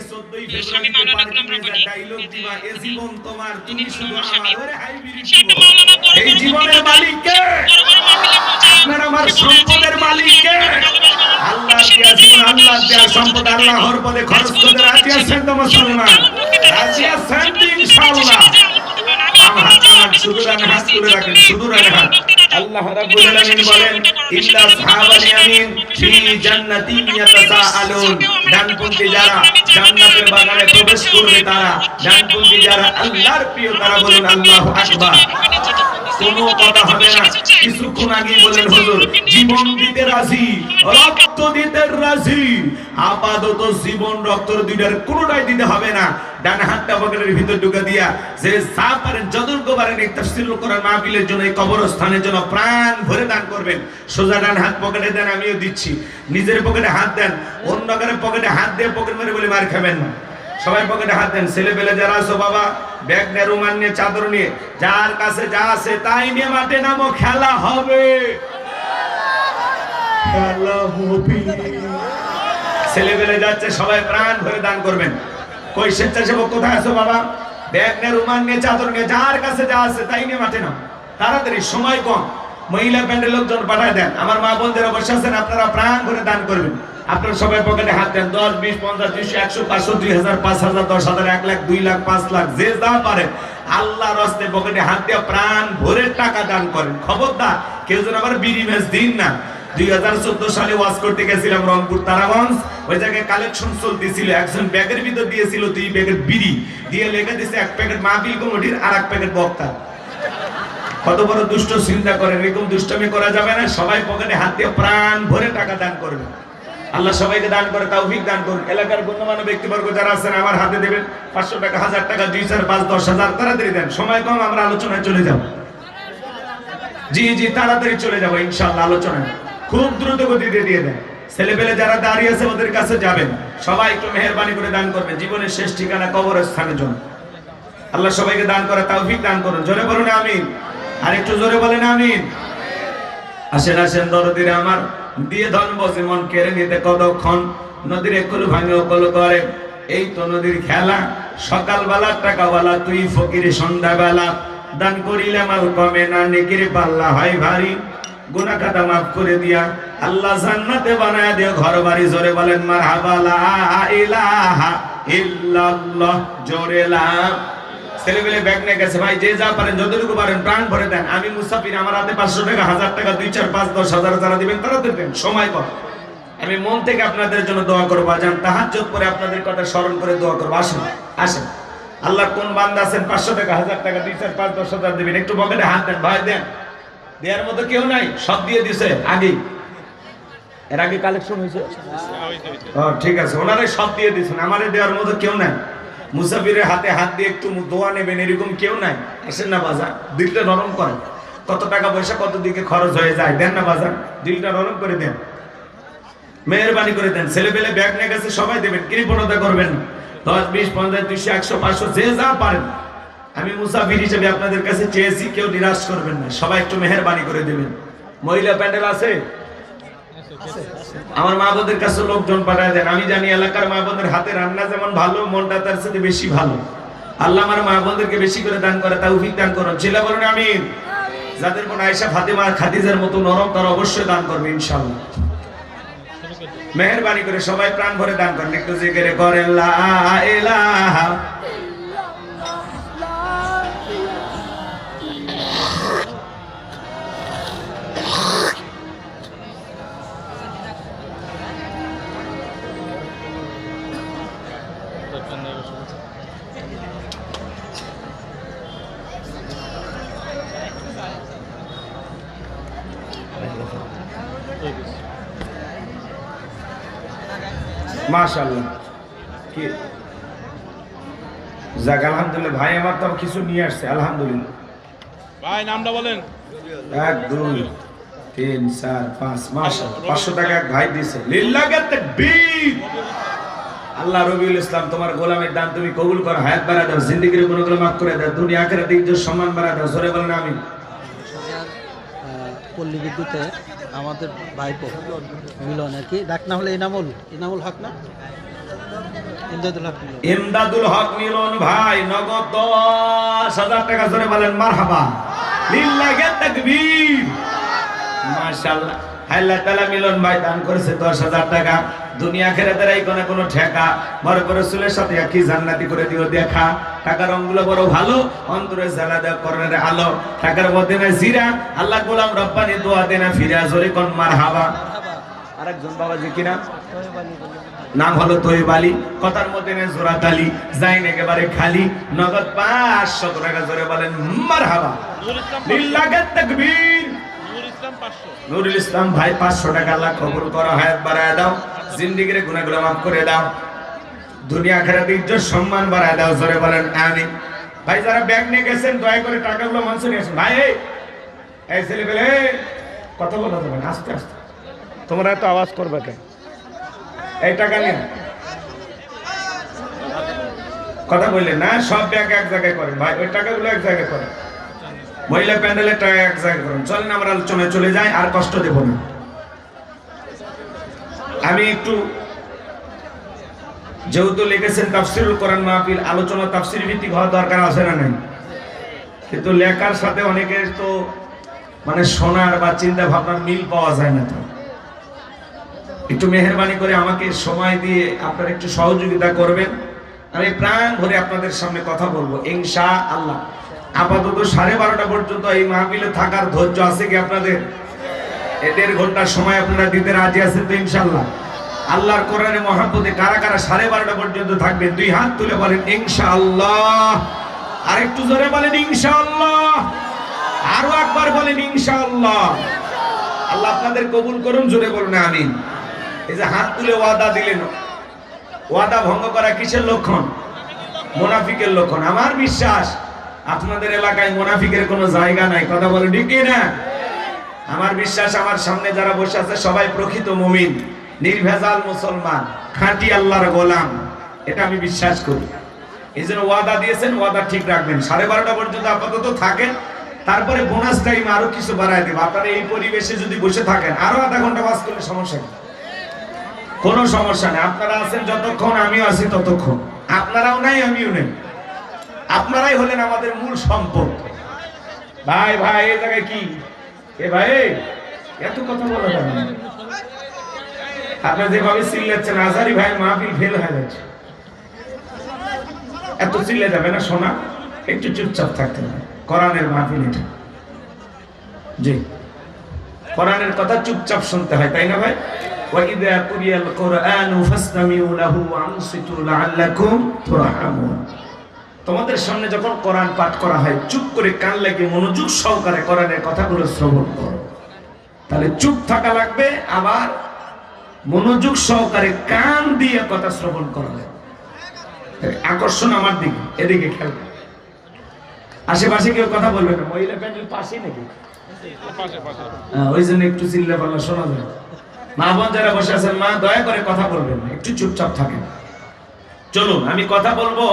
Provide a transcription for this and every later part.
14ই ফেব্রুয়ারিতে পার্টির ডায়লগ দিবা এই জীবন তোমার তুমি শুধু আমার ওরে হাইব্রিড এই জীবনের মালিক কে আপনার আমার সম্পদের মালিক কে আল্লাহ দেয়া জীবন আল্লাহ দেয়া সম্পদ আল্লাহর পথে খরচ করতে রাজি আছেন তো মুসলমান রাজি আছেন ইনশাআল্লাহ শুধু হাত তুলে রাখেন শুধু হাত আল্লাহ রাব্বুল আলামিন বলেন ইল্লা আসহাবাল ইয়ামিন ফি জান্নাতিন ইয়াতাসাআলুন ডানপন্থী যারা জান্নাতের বাগানে প্রবেশ করবে তারা ডানপন্থী যারা আল্লাহর প্রিয় তারা বলুন আল্লাহু আকবার কোনো কথা হবে না কিছুক্ষণ আগে বলেন হুজুর জীবন দিতে রাজি রক্ত দিতে রাজি আপাতত জীবন রক্ত দুইটার কোনোটাই দিতে হবে না ডান হাতটা পকেটের ভিতর ঢুকে দিয়া যে যা পারেন যতটুকু পারেন এই তাফসীরুল কোরআন মাহফিলের জন্য এই কবরস্থানের জন্য প্রাণ ভরে দান করবেন সোজা ডান হাত পকেটে দেন আমিও দিচ্ছি নিজের পকেটে হাত দেন অন্য কারো পকেটে হাত দিয়ে পকেট মেরে বলে মার খাবেন না সবাই পকেটে হাত দেন ছেলে পেলে যারা আছো বাবা ব্যাগ নিয়ে রুমাল নিয়ে চাদর নিয়ে যার কাছে যা আছে তাই নিয়ে মাঠে নামো খেলা হবে ছেলে পেলে যাচ্ছে সবাই প্রাণ ভরে দান করবেন কই স্বেচ্ছাসেবক কোথায় আছো বাবা ব্যাগ নিয়ে রুমাল নিয়ে চাদর নিয়ে যার কাছে যা আছে তাই নিয়ে মাঠে নাও তাড়াতাড়ি সময় কম মহিলা প্যান্ডেল লোকজন পাঠায় দেন আমার মা বোনদের বসে আছেন আপনারা প্রাণ ভরে দান করবেন আপনারা সবাই পকেটে হাত দেন 10 20 50 200 100 500 2000 5000 10000 1 লাখ 2 লাখ 5 লাখ যে যা পারে আল্লাহর রাস্তে পকেটে হাত দিয়ে প্রাণ ভরে টাকা দান করেন খবরদার কেউ যেন আবার বিড়ি ম্যাচ দিন না 2014 সালে ওয়াজ করতে গেছিলাম রংপুর তারাগঞ্জ ওই জায়গায় কালেকশন চলতেছিল একজন ব্যাগের ভিতর দিয়েছিল 2 প্যাকেট বিড়ি দিয়ে লেখা দিয়েছে 1 প্যাকেট মাহফিল কমিটির আর 1 প্যাকেট বক্তা কত বড় দুষ্ট চিন্তা করেন এরকম দুষ্টামি করা যাবে না সবাই পকেটে হাত দিয়ে প্রাণ ভরে টাকা দান করবে আল্লাহ সবাইকে দান করে তৌফিক দান করুন এলাকার গণ্যমান্য ব্যক্তিবর্গ যারা আছেন আমার হাতে দেবেন 500 টাকা 1000 টাকা 2 4 5 10,000 তাড়াতাড়ি দেন সময় কম আমরা আলোচনায় চলে যাব জি জি তাড়াতাড়ি চলে যাব ইনশাআল্লাহ আলোচনায় খুব দ্রুত গতিতে দিয়ে দেন ছেলেপেলে যারা দাঁড়িয়ে আছে ওদের কাছে যাবেন সবাই একটু মেহেরবানি করে দান করবেন জীবনের শেষ ঠিকানা কবরস্থানের জন্য আল্লাহ সবাইকে দান করে তৌফিক দান করুন জোরে বলুন আমিন আর একটু জোরে বলেন আমিন আসেন আসেন দরদিরে আমার দিয়ে ধন বসে মন কেড়ে নিতে কতক্ষণ নদীর একল ভাঙে অকল করে এই তো নদীর খেলা সকালবেলা টাকাওয়ালা তুই ফকির সন্ধ্যাবেলা দান করিলে মাল কমে না নেকির পাল্লা হয় ভারী গুনাহ খাতা মাফ করে দিয়া আল্লাহ জান্নাতে বানায় দিও ঘর বাড়ি জোরে বলেন মারহাবা লা ইলাহা ইল্লাল্লাহ জোরে লা ছেলেবেলে ব্যাগ নিয়ে গেছে ভাই যে যা পারেন যতটুকু পারেন প্রাণ ভরে দেন আমি মুসাফির আমার হাতে 500 টাকা 1000 টাকা 2 4 5 10,000 যারা দিবেন তারা দেবেন সময় কম আমি মন থেকে আপনাদের জন্য দোয়া করব আজান তাহাজ্জুদ করে আপনাদের কথা স্মরণ করে দোয়া করব আসেন আসেন আল্লাহর কোন বান্দা আছেন 500 টাকা 1000 টাকা 2 4 5 10,000 দিবেন একটু পকেটে হাত দেন ভাই দেন দেওয়ার মতো কেউ নাই সব দিয়ে দিছে আগে এর আগে কালেকশন হয়েছে ও ঠিক আছে ওনারে সব দিয়ে দিছেন আমারে দেওয়ার মতো কেউ নাই মুসাফিরের হাতে হাত দিয়ে একটু দোয়া নেবেন এরকম কেউ নাই আসেন না বাজার দিলটা নরম করেন কত টাকা পয়সা কত দিকে খরচ হয়ে যায় দেন না বাজার দিলটা নরম করে দেন মেহেরবানি করে দেন ছেলে পেলে ব্যাগ নিয়ে গেছে সবাই দেবেন কৃপণতা করবেন 10 20 50 200 100 500 যে যা পারেন আমি মুসাফির হিসেবে আপনাদের কাছে চেয়েছি কেউ নিরাশ করবেন না সবাই একটু মেহেরবানি করে দেবেন মহিলা প্যান্ডেল আছে আমার মা বোনদের কাছে লোকজন পাঠায় দেন আমি জানি এলাকার মা বোনদের হাতে রান্না যেমন ভালো মনটা তার সাথে বেশি ভালো আল্লাহ আমার মা বোনদেরকে বেশি করে দান করে তৌফিক দান করুন ছেলে বলুন আমিন যাদের বোন আয়েশা ফাতেমা খাদিজার মতো নরম তারা অবশ্যই দান করবে ইনশাআল্লাহ মেহেরবানি করে সবাই প্রাণ ভরে দান করেন একটু জিকির করেন লা ইলাহা মাশাআল্লাহ কি যাক আলহামদুলিল্লাহ ভাই আমার তো কিছু নিয়ে আসছে আলহামদুলিল্লাহ ভাই নামটা বলেন 1 2 3 4 5 মাশাআল্লাহ 500 টাকা এক ভাই দিয়েছে লিল্লাহি তাকবীর আল্লাহ রবিউল ইসলাম তোমার গোলামের দান তুমি কবুল করো হায়াত বাড়া দাও জিন্দেগির গুনাহগুলো maaf করে দাও দুনিয়া আখিরাতে ইজ্জত সম্মান বাড়া দাও জোরে বলেন আমিন পল্লী বিদ্যুতে আমাদের ভাইপো মিলন আর কি ডাক না হলে এনামুল হক না ইমদাদুল হক মিলন ভাই নগদ 10,000 টাকা জোরে বলেন মারহাবা লিল্লাহি তাকবীর মাশাআল্লাহ। আল্লাহ তাআলা মিলন ভাই দান করেছে 10,000 টাকা। দুনিয়া আখিরাতের এই কোনো ঠেকা বড় বড় রাসূলের সাথে কি জান্নাতি করে দিও দেখা। টাকার রংগুলো বড় ভালো, অন্তরে জ্বালা দেয় করণের আলো। টাকার মধ্যে না জিরা, আল্লাহ গোলাম রব্বানি দোয়া দেনা ফিরা জোরে কোন মারহাবা। আরেকজন বাবাজি কিনা নাম হলো তৈব আলী, কথার মধ্যে নেই জোরাত আলী, যাইন একেবারে খালি। নগদ 500 টাকা জোরে বলেন মারহাবা লিল্লাহি তাকবীর। নুরুল ইসলাম ভাই 500 টাকা আল্লাহ কবুল করো, হায়াত বাড়ায় দাও, জিন্দেগির গুনাহগুলো মাফ করে দাও, দুনিয়া আখিরাতে ইজ্জত সম্মান বাড়ায় দাও জোরে বলেন আমিন। ভাই যারা ব্যাগ নিয়ে গেছেন দয়া করে টাকাগুলো মঞ্চে নিয়ে আসুন। ভাই এই ছেলে পেলে কথা বলা যাবে না, আস্তে আস্তে, তোমরা এত আওয়াজ করবে কেন? এই টাকা নিন, কথা বললেন না, সব ব্যাগ এক জায়গায় করেন ভাই, ওই টাকাগুলো এক জায়গায় করেন, মহিলা প্যান্ডেলের টাকা এক জায়গায় করেন। চলেন আমরা আলোচনায় চলে যাই, আর কষ্ট দেব না। আমি একটু, যেহেতু লিখেছেন তাফসিরুল কোরআন মাহফিল, আলোচনা তাফসির ভিত্তিক হওয়া দরকার আছে না নাই? কিন্তু লেখার সাথে অনেকের তো মানে শোনার বা চিন্তা ভাবনার মিল পাওয়া যায় না। তো একটু মেহেরবানি করে আমাকে সময় দিয়ে আপনারা একটু সহযোগিতা করবেন। আমি প্রাণ ভরে আপনাদের সামনে কথা বলবো ইনশাআল্লাহ। আপাতত 12:30 পর্যন্ত এই মাহফিলে থাকার ধৈর্য আছে কি আপনাদের? 1.5 ঘন্টা সময় আপনারা দিতে রাজি আছেন তো ইনশাআল্লাহ? আল্লাহর কোরআনের মহব্বতে কারা কারা 12:30 পর্যন্ত থাকবেন? 2 হাত তুলে বলেন ইনশাআল্লাহ। আর একটু জোরে বলেন ইনশাআল্লাহ। আরো একবার বলেন ইনশাআল্লাহ। আল্লাহ আপনাদের কবুল করুন, জোরে বলুন আমিন। এই যে হাত তুলে ওয়াদা দিলেন, ওয়াদা ভঙ্গ করা কিসের লক্ষণ? মুনাফিকের লক্ষণ। আমার বিশ্বাস আপনাদের এলাকায় মুনাফিকের কোনো জায়গা নাই, কথা বলে ঠিক না? আমার বিশ্বাস আমার সামনে যারা বসে আছে সবাই প্রকৃত মুমিন, নির্ভেজাল মুসলমান, খাঁটি আল্লাহর গোলাম, এটা আমি বিশ্বাস করি। এই জন্য ওয়াদা দিয়েছেন, ওয়াদা ঠিক রাখবেন। 12:30 পর্যন্ত আপাতত থাকেন, তারপরে বোনাস টাইম আরো কিছু বাড়ায় দেব। আপনারা এই পরিবেশে যদি বসে থাকেন আরো আধা ঘন্টা বাস করলে সমস্যা নেই, কোনো সমস্যা নেই। আপনারা আছেন যতক্ষণ, আমিও আছি ততক্ষণ। আপনারাও নাই, আমিও নেই। আপনারাই হলেন আমাদের মূল সম্পদ। ভাই ভাই এই জায়গায় কি এ ভাই এত কথা বলা যাবে না। আপনারা যেভাবে চিল্লাচ্ছেন, আজারি ভাই মাহফিল ফেল হয়ে যাচ্ছে। এত চিল্লে যাবে না শোনা, একটু চুপচাপ থাকতে হবে। কোরআনের মাহফিল এটা, জি কোরআনের কথা চুপচাপ শুনতে হয়, তাই না ভাই? وَإِذَا قُرِئَ الْقُرْآنُ فَاسْتَمِعُوا لَهُ وَأَنصِتُوا لَعَلَّكُمْ تُرْحَمُونَ। তোমাদের সামনে যখন কোরআন পাঠ করা হয় চুপ করে কান লাগিয়ে মনোযোগ সহকারে কোরআনের কথাগুলো শ্রবণ করো। তাহলে চুপ থাকা লাগবে, আবার মনোযোগ সহকারে কান দিয়ে কথা শ্রবণ করা লাগবে। আকর্ষণ আমার দিকে, এদিকে খেয়াল। আশেপাশে কেউ কথা বলবে না, মহিলা প্যান্ডেল পাশে নাকি? ওই জন্য একটু চিল্লা পাল্লা শোনা যায়। মা বোন যারা বসে আছেন, মা দয়া করে কথা বলবেন না, একটু চুপচাপ থাকেন। চলুন আমি কথা বলবো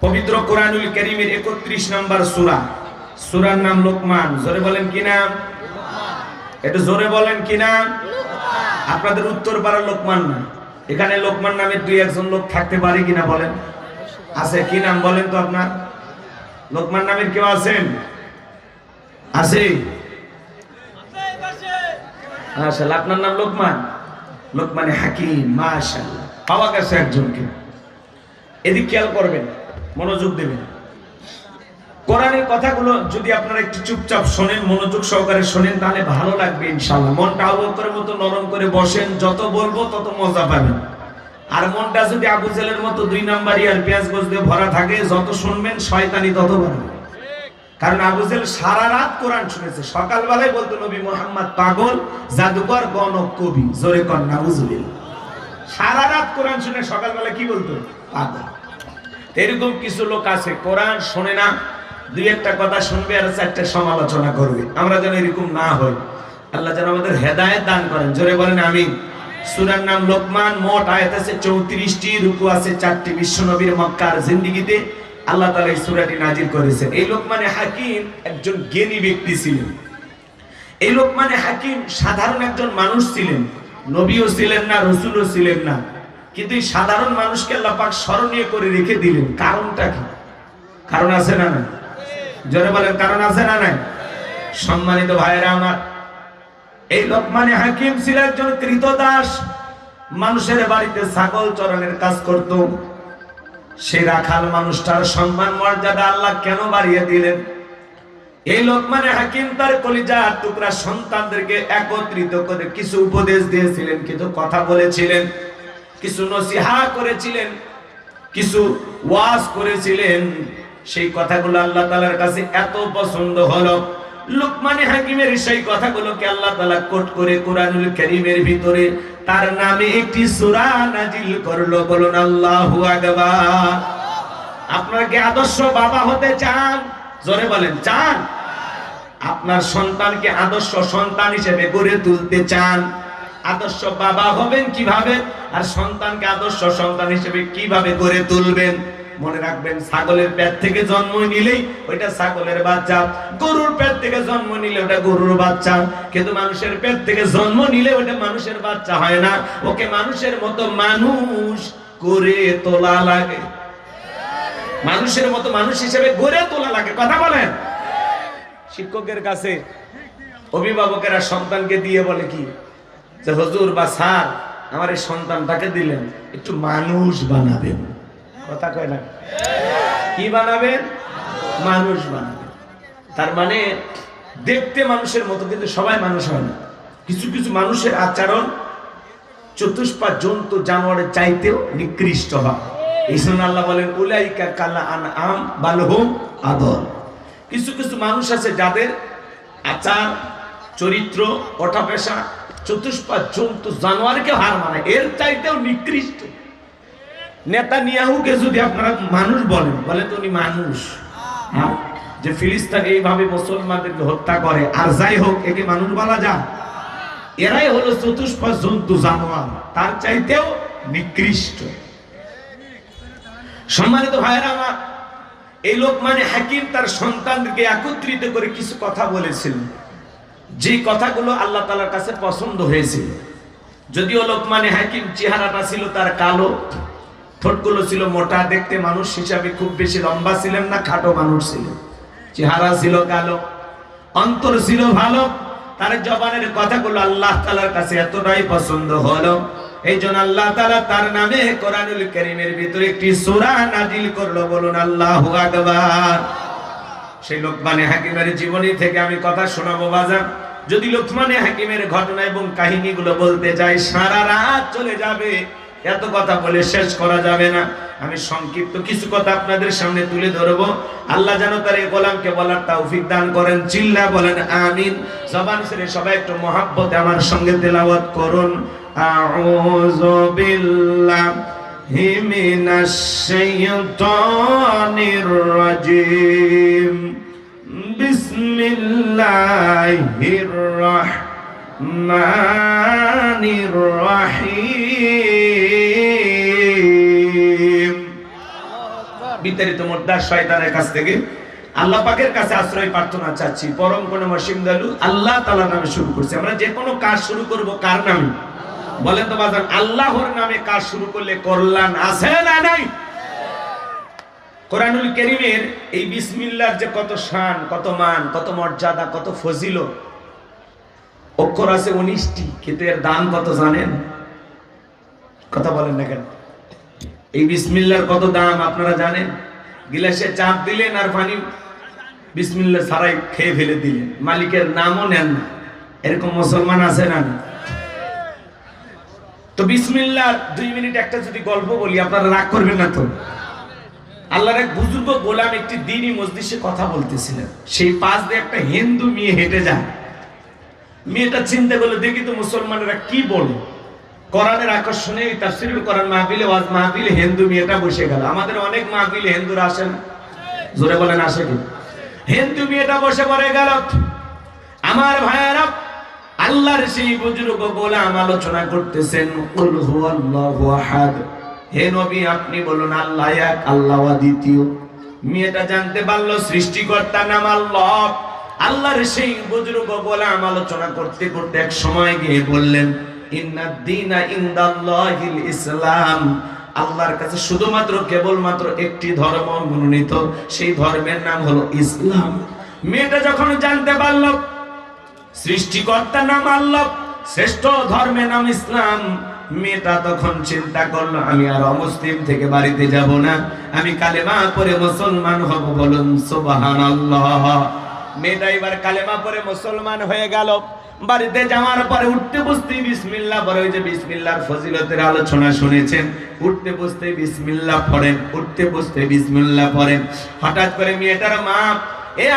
পবিত্র কোরআনুল কারীমের 31 নম্বর সূরা, সূরার নাম লোকমান। জোরে বলেন কি নাম? একটু জোরে বলেন কি নাম? আপনাদের উত্তর পাড়ার লোকমান না, এখানে লোকমান নামে 2-1 লোক থাকতে পারে কিনা বলেন? আছে কি নাম বলেন তো আপনার? লোকমান নামের কেউ আছেন? আছে? মাশাআল্লাহ, আপনার নাম লোকমান? লোকমানে হাকিম, মাশাআল্লাহ, পাওয়া গেছে একজনকে। এদিক খেয়াল করবেন, মনোযোগ দেবেন। কোরআনের কথাগুলো যদি আপনারা একটু চুপচাপ শোনেন, মনোযোগ সহকারে শোনেন, তাহলে ভালো লাগবে ইনশাআল্লাহ। মনটা আবু বকরের মতো নরম করে বসেন, যত বলবো তত মজা পাবেন। আর মনটা যদি আবু জেলের মতো 2 নাম্বারি আর পেঁয়াজ গোছ দিয়ে ভরা থাকে, যত শুনবেন শয়তানি তত বাড়বে। কারণ আবু জেল সারা রাত কোরআন শুনেছে, সকালবেলায় বলতো নবী মুহাম্মদ পাগল, জাদুকর, গণক, কবি। জোরে কর নাউজুবিল্লাহ। সারা রাত কোরআন শুনে সকালবেলা কি বলতো? পাগল। এরকম কিছু লোক আছে কোরআন শোনে না, 2-1টা কথা শুনবে আর 4টা সমালোচনা করবে। আমরা যেন এরকম না হই, আল্লাহ যেন আমাদের হেদায়েত দান করেন। জোরে বলেন আমিন। সূরার নাম লোকমান, মোট আয়াত আছে 34টি, রুকু আছে 4টি। বিশ্বনবীর মক্কার জিন্দেগিতে আল্লাহ তাআলা এই সূরাটি নাজিল করেছেন। এই লোকমানে হাকিম একজন জ্ঞানী ব্যক্তি ছিলেন। এই লোকমানে হাকিম সাধারণ একজন মানুষ ছিলেন, নবীও ছিলেন না, রাসূলও ছিলেন না। কিন্তু এই সাধারণ মানুষকে আল্লাহ পাক স্মরণীয় করে রেখে দিলেন, কারণটা কি? কারণ আছে না নাই? জোরে বলেন, কারণ আছে না নাই? সম্মানিত ভাইরা আমার, এই লোকমান হাকিম ছিল একজন ক্রীতদাস, মানুষের বাড়িতে ছাগল চরানোর কাজ করত। সেই রাখাল মানুষটার সম্মান মর্যাদা আল্লাহ কেন বাড়িয়ে দিলেন? এই লোকমান হাকিম তার কলিজার টুকরা সন্তানদেরকে একত্রিত করে কিছু উপদেশ দিয়েছিলেন, কিছু কথা বলেছিলেন, কিছু নসিহত করেছিলেন, কিছু ওয়াজ করেছিলেন। সেই কথাগুলো আল্লাহ তাআলার কাছে এত পছন্দ হলো, লোকমান হাকিমের সেই কথাগুলোকে আল্লাহ তাআলা কোট করে কোরআনুল কারীমের ভিতরে তার নামে একটি সূরা নাজিল করলো। বলুন আল্লাহু আকবার। আপনারা কি আদর্শ বাবা হতে চান? জোরে বলেন, চান? আপনার সন্তানকে আদর্শ সন্তান হিসেবে গড়ে তুলতে চান? আদর্শ বাবা হবেন কিভাবে, আর সন্তানকে আদর্শ সন্তান হিসেবে কিভাবে গড়ে তুলবেন? মনে রাখবেন, ছাগলের পেট থেকে জন্ম নিলেই ওইটা ছাগলের বাচ্চা, গরুর পেট থেকে জন্ম নিলে ওটা গরুর বাচ্চা, কিন্তু মানুষের পেট থেকে জন্ম নিলে ওটা মানুষের বাচ্চা হয় না। ওকে মানুষের মতো মানুষ করে তোলা লাগে, মানুষের মতো মানুষ হিসেবে গড়ে তোলা লাগে। কথা বলেন। শিক্ষকের কাছে অভিভাবকেরা সন্তানকে দিয়ে বলে কি, যে হুজুর বা স্যার, আমার এই সন্তানটাকে দিলেন, একটু মানুষ বানাবেন। কথা কয় না? কি বানাবেন? মানুষ বানাবেন। তার মানে দেখতে মানুষের মতো, কিন্তু সবাই মানুষ হয় না। কিছু কিছু মানুষের আচরণ চতুষ্পদ জন্তু জানোয়ারের চাইতেও নিকৃষ্ট হয়। এই জন্য আল্লাহ বলেন, উলাইকা কাল আনআম বাল হুম আদল। কিছু কিছু মানুষ আছে যাদের আচার চরিত্র ওঠা পেশা চতুষ্পদ জন্তু জানোয়ারকে হার মানে, এর চাইতেও নিকৃষ্ট। নেতানিয়াহুকে যদি আপনারা মানুষ বলেন, বলে তো উনি মানুষ, যে ফিলিস্তিন এইভাবে মুসলমানদেরকে হত্যা করে, আর যাই হোক, একে মানুষ বলা যায়? এরাই হলো চতুষ্পদ জন্তু জানোয়ার, তার চাইতেও নিকৃষ্ট। সম্মানিত ভাইরা আমার, এই লোকমান হাকিম তার সন্তানদেরকে একত্রিত করে কিছু কথা বলেছিলেন, যে কথাগুলো আল্লাহ তাআলার কাছে পছন্দ হয়েছিল। যদিও লোকমান হাকিম চেহারাটা ছিল তার কালো, ঠোঁটগুলো ছিল মোটা, দেখতে মানুষ হিসাবে খুব বেশি লম্বা ছিলেন না, খাটো মানুষ ছিলেন, চেহারা ছিল কালো, অন্তর ছিল ভালো। তার জবানের কথাগুলো আল্লাহ তাআলার কাছে এতটাই পছন্দ হলো, এই জন্য আল্লাহ তাআলা তার নামে কোরআনুল কারীমের ভিতরে একটি সূরা নাজিল করলো। বলুন আল্লাহু আকবার। সেই লোকমান হাকিমের জীবনী থেকে আমি কথা শোনাবো বাজার। যদি লোকমান হাকিমের ঘটনা এবং কাহিনীগুলো বলতে যাই, সারা রাত চলে যাবে, এত কথা বলে শেষ করা যাবে না। আমি সংক্ষিপ্ত কিছু কথা আপনাদের সামনে তুলে ধরবো। আল্লাহ যেন তার এই গোলামকে বলার তৌফিক দান করেন। চিল্লা বলেন আমিন। জবান ছেড়ে সবাই একটু মহব্বতে আমার সঙ্গে তেলাওয়াত করুন। আউযু বিল্লাহি মিনাশ শাইতানির রাজিম। বিসমিল্লাহির রাহমানির রাহিম। বিতাড়িত মুর্দা শয়তানের কাছ থেকে আল্লাহ পাকের কাছে আশ্রয় প্রার্থনা চাচ্ছি। পরম করুণাময় দয়ালু আল্লাহ তাআলার নামে শুরু করছি। আমরা যে কোনো কাজ শুরু করব কার নামে? বলেন তো বাজান, আল্লাহর নামে কাজ শুরু করলে কল্যাণ আছে না নাই? কোরআনুল কারীমের এই বিসমিল্লাহর যে কত শান, কত মান, কত মর্যাদা, কত ফজিলত। অক্ষর আছে 19টি, কিন্তু এর দাম কত জানেন? কথা বলেন না কেন? এই বিসমিল্লাহর কত দাম আপনারা জানেন? গিলাসে চাপ দিলেন আর পানি বিসমিল্লাহ ছাড়াই খেয়ে ফেলে দিলেন, মালিকের নামও নেন না। এরকম মুসলমান আছে না? তো বিসমিল্লাহ 2 মিনিট একটা যদি গল্প বলি, আপনারা রাগ করবেন না তো? আল্লাহর এক বুজুর্গ গোলাম একটি দ্বীনি মজলিসে কথা বলতেছিলেন। সেই পাশ দিয়ে একটা হিন্দু মেয়ে হেঁটে যায়। মেয়েটা চিন্তা করলো, দেখি তো মুসলমানেরা কি বলে। কোরআনের আকর্ষণে তাফসীরুল কোরআন মাহফিলে, ওয়াজ মাহফিলে হিন্দু মেয়েটা বসে গেল। আমাদের অনেক মাহফিলে হিন্দুরা আসেন, জোরে বলেন আসে কি? হিন্দু মেয়েটা বসে পড়ে গেল। আমার ভাইয়েরা, আল্লাহর সেই বুজুর্গ গোলাম আলোচনা করতেছেন, কুল হুয়াল্লাহু আহাদ। হে নবী, আপনি বলুন আল্লাহ এক, আল্লাহ দ্বিতীয়। মেয়েটা জানতে পারলো সৃষ্টিকর্তার নাম আল্লাহ। আল্লাহর সেই বুজুর্গ গোলাম আলোচনা করতে করতে এক সময় গিয়ে বললেন, ইন্নাদ দীনা ইনদাল্লাহিল ইসলাম, আল্লাহর কাছে শুধুমাত্র কেবলমাত্র একটি ধর্ম মনোনীত, সেই ধর্মের নাম হলো ইসলাম। মেয়েটা যখন জানতে পারল সৃষ্টিকর্তার নাম আল্লাহ, শ্রেষ্ঠ ধর্মের নাম ইসলাম, মেয়েটা তখন চিন্তা করলো আমি আর অমুসলিম থেকে বাড়িতে যাব না, আমি কালেমা পড়ে মুসলমান হব। বলুন সুবহানাল্লাহ। মেয়েটা এবার কালেমা পড়ে মুসলমান হয়ে গেল। বাড়িতে যাওয়ার পরে উঠতে বসতেই বিসমিল্লাহ পড়ে, ওই যে বিসমিল্লাহর ফজিলতের আলোচনা শুনেছেন, উঠতে বসতে বিসমিল্লাহ পড়েন, উঠতে বসতে বিসমিল্লাহ পড়েন। হঠাৎ করে মেয়েটার মা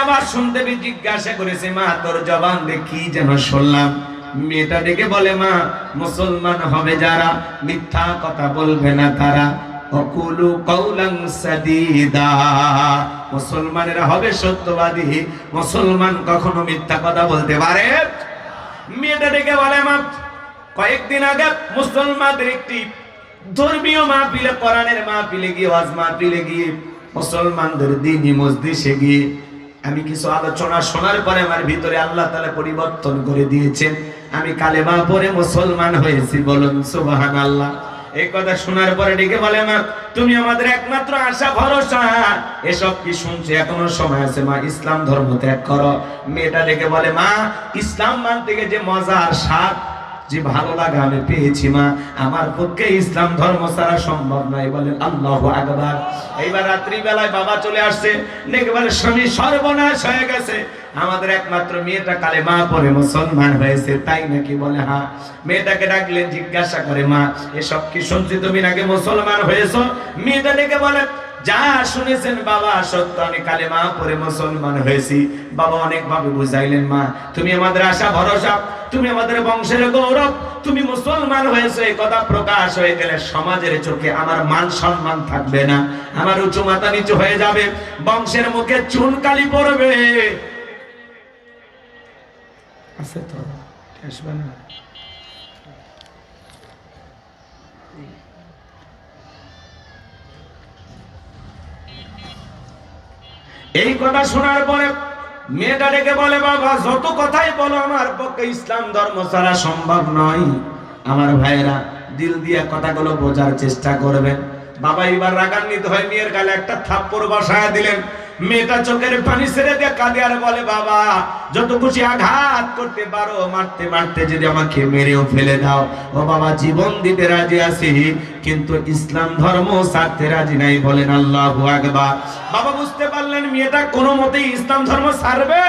আবার শুনতে জিজ্ঞাসা করেছে, মা তোর জবান দিয়ে কি যেন শুনলাম? মেয়েটা ডেকে বলে, মা মুসলমান হবে যারা, মিথ্যা কথা বলবে না তারা, অকুলু কওলান সাদীদা, মুসলমানেরা হবে সত্যবাদী, মুসলমান কখনো মিথ্যা কথা বলতে পারে। মেয়েটা ডেকে বলে, মা কয়েকদিন আগে মুসলমানদের একটি ধর্মীয় মাহফিলে, কোরআনের মাহফিলে গিয়ে, ওয়াজ মাহফিলে গিয়ে, মুসলমানদের দ্বীনি মজলিসে গিয়ে আমি কিছু আলোচনা শোনার পরে আমার ভিতরে আল্লাহ তাআলা পরিবর্তন করে দিয়েছেন, আমি কালেমা পড়ে মুসলমান হয়েছি। বলুন সুবহানাল্লাহ। এই কথা শোনার পরে ডেকে বলে, মা তুমি আমাদের একমাত্র আশা ভরসা, এসব কি শুনছি, এখনো সময় আছে মা, ইসলাম ধর্ম ত্যাগ করো। মেয়েটা ডেকে বলে, মা ইসলাম মানতে গিয়ে যে মজা আর স্বাদ, যে ভালো লাগা আমি পেয়েছি মা, আমার পক্ষে ইসলাম ধর্ম ছাড়া সম্ভব নয়। বলে আল্লাহু আকবার। এইবার রাত্রি বেলায় বাবা চলে আসছে, ডেকে বলে, স্বামী সর্বনাশ হয়ে গেছে, আমাদের একমাত্র মেয়েটা কালেমা পড়ে মুসলমান হয়েছে, তাই নাকি? বলে হ্যাঁ। মেয়েটাকে ডাকলেন, জিজ্ঞাসা করে, মা এসব কি শুনছি, তুমি নাকি মুসলমান হয়েছো? মেয়েটা ডেকে বলে, যা শুনেছেন বাবা সত্য, আমি কালেমা পড়ে মুসলমান হয়েছি। বাবা অনেকভাবে বুঝাইলেন, মা তুমি আমাদের আশা ভরসা, তুমি আমাদের বংশের গৌরব, তুমি মুসলমান হয়েছে, এই কথা প্রকাশ হয়ে গেলে সমাজের চোখে আমার মান সম্মান থাকবে না, আমার উঁচু মাথা নিচু হয়ে যাবে, বংশের মুখে চুনকালি পড়বে। আছে তো আসবে না। এই কথা শোনার পরে মেয়েটা ডেকে বলে, বাবা যত কথাই বলো আমার পক্ষে ইসলাম ধর্ম ছাড়া সম্ভব নয়। আমার ভাইয়েরা দিল দিয়ে কথাগুলো বোঝার চেষ্টা করবেন। বাবা এবার রাগান্বিত হয়ে মেয়ের গালে একটা থাপ্পড় বসায় দিলেন। মেয়েটা চোখের পানি ছেড়ে দিয়ে কাঁদে আর বলে, বাবা যত খুশি আঘাত করতে পারো, মারতে মারতে যদি আমাকে মেরেও ফেলে দাও, ও বাবা জীবন দিতে রাজি আছি, কিন্তু ইসলাম ধর্ম ছাড়তে রাজি নাই। বলেন আল্লাহু আকবার। বাবা বুঝতে পারলেন মেয়েটা কোনো মতেই ইসলাম ধর্ম ছাড়বে